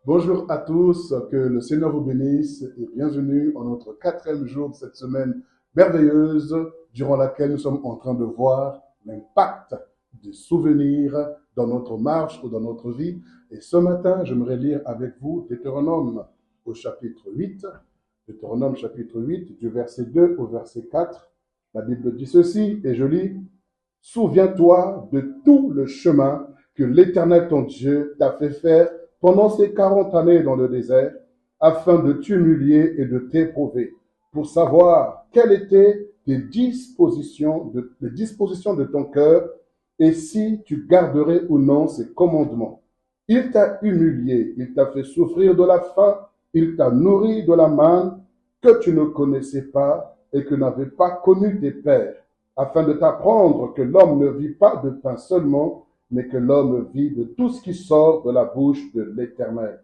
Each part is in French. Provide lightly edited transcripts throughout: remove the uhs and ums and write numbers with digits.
Bonjour à tous, que le Seigneur vous bénisse et bienvenue en notre quatrième jour de cette semaine merveilleuse durant laquelle nous sommes en train de voir l'impact des souvenirs dans notre marche ou dans notre vie. Et ce matin, j'aimerais lire avec vous Deutéronome au chapitre 8, Deutéronome chapitre 8, du verset 2 au verset 4. La Bible dit ceci, et je lis, souviens-toi de tout le chemin que l'Éternel ton Dieu t'a fait faire pendant ces 40 années dans le désert, afin de t'humilier et de t'éprouver, pour savoir quelles étaient les dispositions de ton cœur et si tu garderais ou non ses commandements. Il t'a humilié, il t'a fait souffrir de la faim, il t'a nourri de la manne que tu ne connaissais pas et que n'avaient pas connu tes pères, afin de t'apprendre que l'homme ne vit pas de pain seulement, mais que l'homme vit de tout ce qui sort de la bouche de l'Éternel.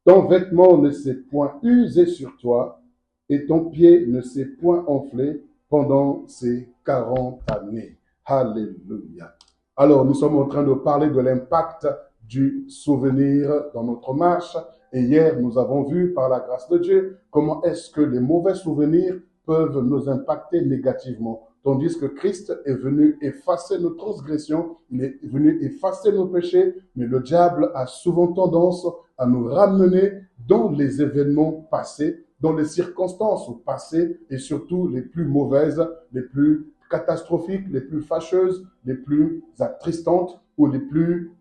Ton vêtement ne s'est point usé sur toi, et ton pied ne s'est point enflé pendant ces 40 années. Alléluia. Alors, nous sommes en train de parler de l'impact du souvenir dans notre marche. Et hier, nous avons vu, par la grâce de Dieu, comment est-ce que les mauvais souvenirs peuvent nous impacter négativement. Tandis que Christ est venu effacer nos transgressions, il est venu effacer nos péchés, mais le diable a souvent tendance à nous ramener dans les événements passés, dans les circonstances passées et surtout les plus mauvaises, les plus catastrophiques, les plus fâcheuses, les plus attristantes ou les plus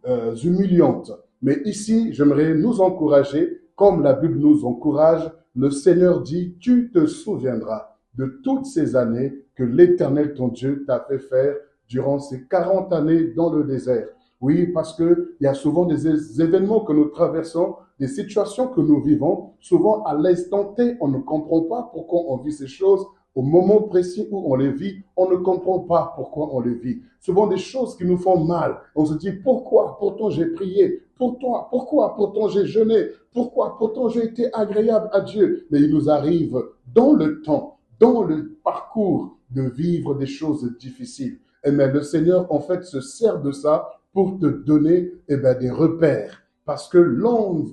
humiliantes. Mais ici, j'aimerais nous encourager, comme la Bible nous encourage, le Seigneur dit, tu te souviendras de toutes ces années que l'Éternel, ton Dieu, t'a fait faire durant ces 40 années dans le désert. Oui, parce qu'il y a souvent des événements que nous traversons, des situations que nous vivons. Souvent, à l'instant T, on ne comprend pas pourquoi on vit ces choses. Au moment précis où on les vit, on ne comprend pas pourquoi on les vit. Souvent des choses qui nous font mal. On se dit, pourquoi? Pourtant j'ai prié. Pourquoi? Pourtant j'ai jeûné. Pourquoi? Pourtant j'ai été agréable à Dieu. Mais il nous arrive dans le temps, dans le parcours, de vivre des choses difficiles. Et mais le Seigneur, en fait, se sert de ça pour te donner des repères. Parce que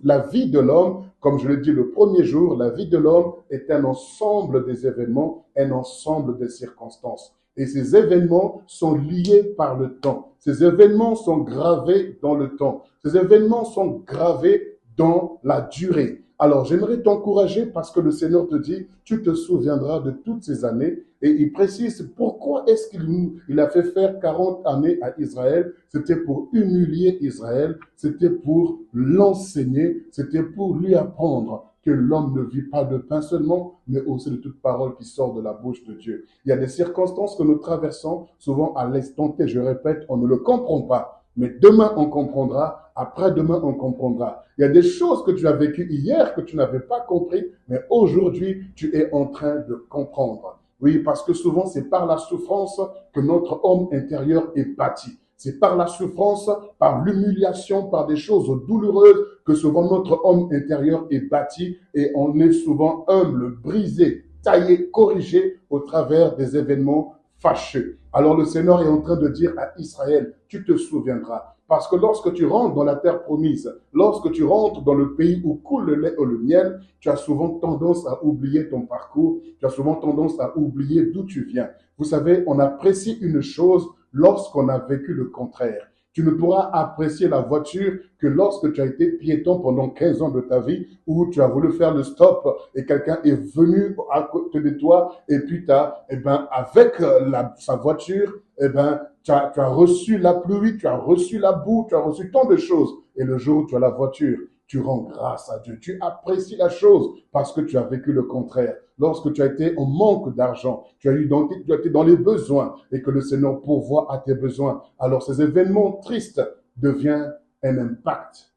la vie de l'homme, comme je l'ai dit le premier jour, la vie de l'homme est un ensemble des événements, un ensemble des circonstances. Et ces événements sont liés par le temps. Ces événements sont gravés dans le temps. Ces événements sont gravés dans la durée. Alors, j'aimerais t'encourager parce que le Seigneur te dit, tu te souviendras de toutes ces années. Et il précise pourquoi est-ce qu'il a fait faire 40 années à Israël. C'était pour humilier Israël, c'était pour l'enseigner, c'était pour lui apprendre que l'homme ne vit pas de pain seulement, mais aussi de toute parole qui sort de la bouche de Dieu. Il y a des circonstances que nous traversons, souvent à l'instant T, je répète, on ne le comprend pas. Mais demain, on comprendra. Après-demain, on comprendra. Il y a des choses que tu as vécues hier que tu n'avais pas compris, mais aujourd'hui, tu es en train de comprendre. Oui, parce que souvent, c'est par la souffrance que notre homme intérieur est bâti. C'est par la souffrance, par l'humiliation, par des choses douloureuses que souvent notre homme intérieur est bâti et on est souvent humble, brisé, taillé, corrigé au travers des événements fâcheux. Alors le Seigneur est en train de dire à Israël, tu te souviendras. Parce que lorsque tu rentres dans la terre promise, lorsque tu rentres dans le pays où coule le lait et le miel, tu as souvent tendance à oublier ton parcours, tu as souvent tendance à oublier d'où tu viens. Vous savez, on apprécie une chose lorsqu'on a vécu le contraire. Tu ne pourras apprécier la voiture que lorsque tu as été piéton pendant 15 ans de ta vie, où tu as voulu faire le stop et quelqu'un est venu à côté de toi et puis tu as, avec sa voiture, tu as reçu la pluie, tu as reçu la boue, tu as reçu tant de choses. Et le jour où tu as la voiture, tu rends grâce à Dieu. Tu apprécies la chose parce que tu as vécu le contraire. Lorsque tu as été en manque d'argent, tu as été dans les besoins et que le Seigneur pourvoit à tes besoins. Alors ces événements tristes deviennent un impact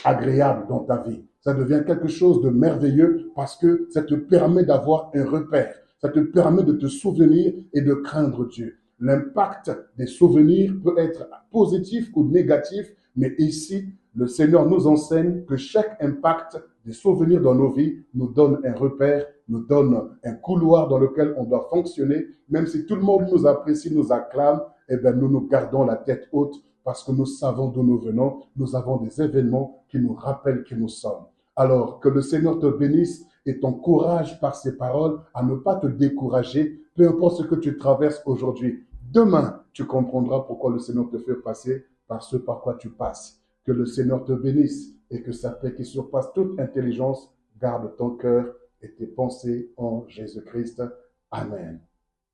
agréable dans ta vie. Ça devient quelque chose de merveilleux parce que ça te permet d'avoir un repère. Ça te permet de te souvenir et de craindre Dieu. L'impact des souvenirs peut être positif ou négatif, mais ici, le Seigneur nous enseigne que chaque impact des souvenirs dans nos vies nous donne un repère, nous donne un couloir dans lequel on doit fonctionner. Même si tout le monde nous apprécie, nous acclame, nous nous gardons la tête haute parce que nous savons d'où nous venons. Nous avons des événements qui nous rappellent qui nous sommes. Alors, que le Seigneur te bénisse et t'encourage par ces paroles à ne pas te décourager, peu importe ce que tu traverses aujourd'hui. Demain, tu comprendras pourquoi le Seigneur te fait passer par ce par quoi tu passes. Que le Seigneur te bénisse et que sa paix qui surpasse toute intelligence garde ton cœur et tes pensées en Jésus-Christ. Amen.